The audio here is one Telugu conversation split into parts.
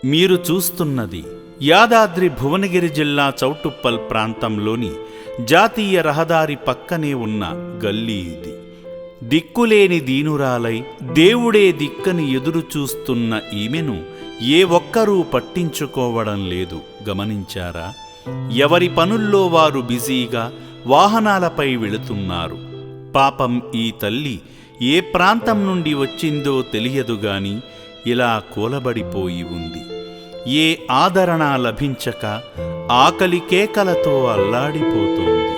మీరు చూస్తున్నది యాదాద్రి భువనగిరి జిల్లా చౌటుప్పల్ ప్రాంతంలోని జాతీయ రహదారి పక్కనే ఉన్న గల్లీ ఇది. దిక్కులేని దీనురాలై దేవుడే దిక్కని ఎదురుచూస్తున్న ఈమెను ఏ ఒక్కరూ పట్టించుకోవడం లేదు. గమనించారా? ఎవరి పనుల్లో వారు బిజీగా వాహనాలపై వెళుతున్నారు. పాపం ఈ తల్లి ఏ ప్రాంతం నుండి వచ్చిందో తెలియదుగాని ఇలా కూలబడిపోయి ఉంది. ఏ ఆదరణ లభించక ఆకలి కేకలతో అల్లాడిపోతోంది.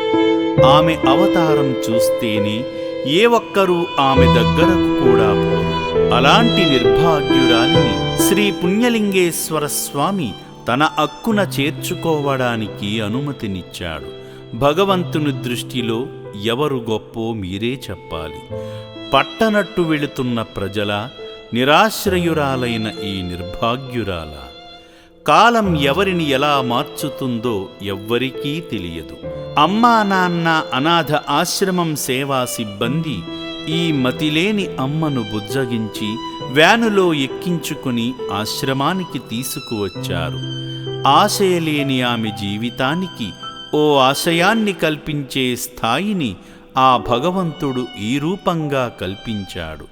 ఆమె అవతారం చూస్తేనే ఏ ఒక్కరూ ఆమె దగ్గరకు కూడా పోరు. అలాంటి నిర్భాగ్యురాలిని శ్రీ పుణ్యలింగేశ్వర స్వామి తన అక్కున చేర్చుకోవడానికి అనుమతినిచ్చాడు. భగవంతుని దృష్టిలో ఎవరు గొప్పో మీరే చెప్పాలి. పట్టనట్టు వెళుతున్న ప్రజల, నిరాశ్రయురాలైన ఈ నిర్భాగ్యురాల కాలం ఎవరిని ఎలా మార్చుతుందో ఎవ్వరికీ తెలియదు. అమ్మా నాన్న అనాథ ఆశ్రమం సేవా సిబ్బంది ఈ మతిలేని అమ్మను బుజ్జగించి వ్యానులో ఎక్కించుకుని ఆశ్రమానికి తీసుకువచ్చారు. ఆశయలేని ఆమె జీవితానికి ఓ ఆశయాన్ని కల్పించే స్థాయిని ఆ భగవంతుడు ఈ రూపంగా కల్పించాడు.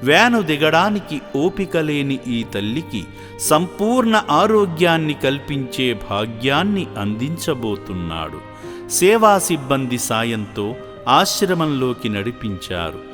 వ్యాను దిగడానికి ఓపిక లేని ఈ తల్లికి సంపూర్ణ ఆరోగ్యాన్ని కల్పించే భాగ్యాన్ని అందించబోతున్నాడు. సేవా సిబ్బంది సాయంతో ఆశ్రమంలోకి నడిపించారు.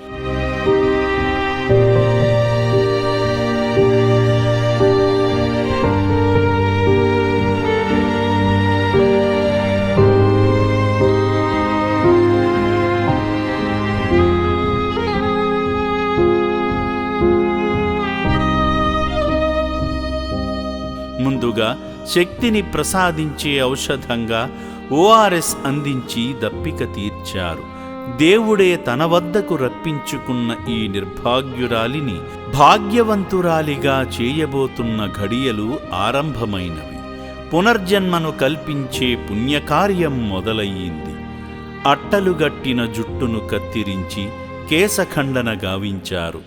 ముందుగా శక్తిని ప్రసాదించే ఔషధంగా ఓఆర్ఎస్ అందించి దప్పిక తీర్చారు. దేవుడే తన వద్దకు రప్పించుకున్న ఈ నిర్భాగ్యురాలిని భాగ్యవంతురాలిగా చేయబోతున్న ఘడియలు ఆరంభమైనవి. పునర్జన్మను కల్పించే పుణ్యకార్యం మొదలయ్యింది. అట్టలుగట్టిన జుట్టును కత్తిరించి కేశఖండన గావించారు.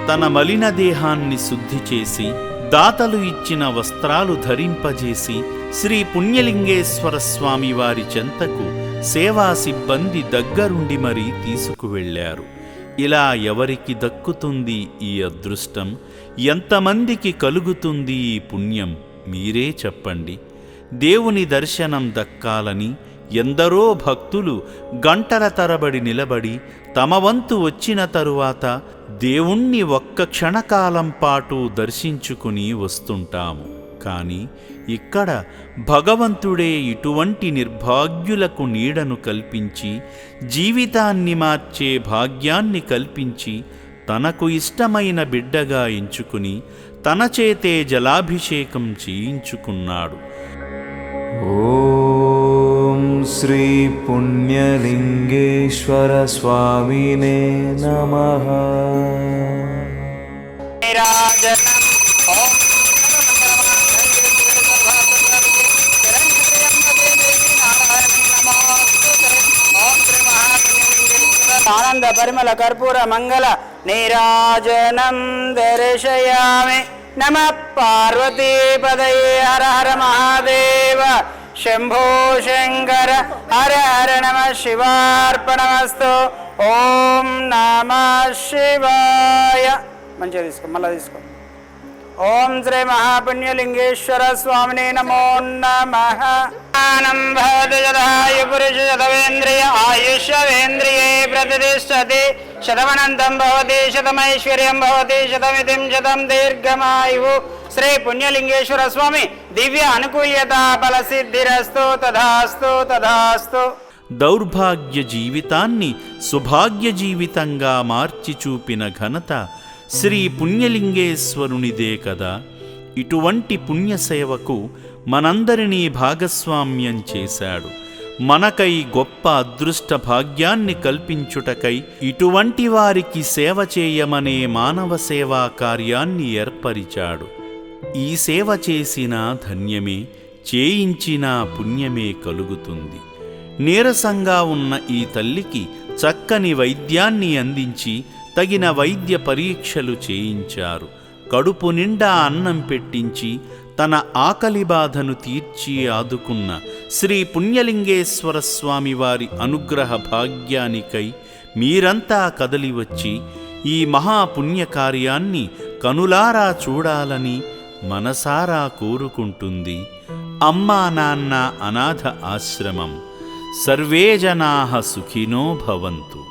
తన మలిన దేహాన్ని శుద్ధి చేసి దాతలు ఇచ్చిన వస్త్రాలు ధరింపజేసి శ్రీ పుణ్యలింగేశ్వర స్వామి వారి చెంతకు సేవా సిబ్బంది దగ్గరుండి మరీ తీసుకువెళ్లారు. ఇలా ఎవరికి దక్కుతుంది ఈ అదృష్టం? ఎంతమందికి కలుగుతుంది ఈ పుణ్యం? మీరే చెప్పండి. దేవుని దర్శనం దక్కాలని ఎందరో భక్తులు గంటల తరబడి నిలబడి తమ వంతు వచ్చిన తరువాత దేవుణ్ణి ఒక్క క్షణకాలం పాటు దర్శించుకుని వస్తుంటాము. కానీ ఇక్కడ భగవంతుడే ఇటువంటి నిర్భాగ్యులకు నీడను కల్పించి జీవితాన్ని మార్చే భాగ్యాన్ని కల్పించి తనకు ఇష్టమైన బిడ్డగా ఎంచుకుని తన చేతే జలాభిషేకం చేయించుకున్నాడు. ఓం శ్రీ పుణ్యలింగేశ్వర స్వామినే నమః. ఆనంద పరిమళ కర్పూర మంగళ నీరాజనం దర్శయామి. నమః పార్వతీ పదయే హర హర మహాదేవ శంభో శంకర హర హర నమః శివార్పణమస్తు. ఓం నమః శివాయ. మంచిగా తీసుకో, మళ్ళా తీసుకో. ఓం శ్రీ మహాపుణ్యలింగేశ్వర స్వామినే నమో నమః. ఆనం భవతి యదాయు పురుష శతవేంద్రియ ఆయుష్యేంద్రియే ప్రతిష్టతి. శతమనంతం భవతి శతమైశ్వర్యం భవతి శతమితిం శతం దీర్ఘమాయుః. శ్రీ పుణ్యలింగేశ్వర స్వామి దివ్య అనుకూల్యత ఫలసిద్ధిరస్తు. తథాస్తు తథాస్తు. దౌర్భాగ్య జీవితాన్ని సుభాగ్య జీవితంగా మార్చి చూపిన ఘనత శ్రీ పుణ్యలింగేశ్వరునిదే కదా. ఇటువంటి పుణ్యసేవకు మనందరినీ భాగస్వామ్యం చేశాడు. మనకై గొప్ప అదృష్ట భాగ్యాన్ని కల్పించుటకై ఇటువంటి వారికి సేవ చేయమనే మానవ సేవా కార్యాన్ని ఏర్పరిచాడు. ఈ సేవ చేసినా ధన్యమే, చేయించినా పుణ్యమే కలుగుతుంది. నీరసంగా ఉన్న ఈ తల్లికి చక్కని వైద్యాన్ని అందించి తగిన వైద్య పరీక్షలు చేయించారు. కడుపు నిండా అన్నం పెట్టించి తన ఆకలి బాధను తీర్చి ఆదుకున్న శ్రీ పుణ్యలింగేశ్వర స్వామివారి అనుగ్రహ భాగ్యానికై మీరంతా కదలివచ్చి ఈ మహాపుణ్యకార్యాన్ని కనులారా చూడాలని మనసారా కోరుకుంటుంది అమ్మా నాన్న అనాథ ఆశ్రమం. సర్వే జనాః సుఖినో భవంతు.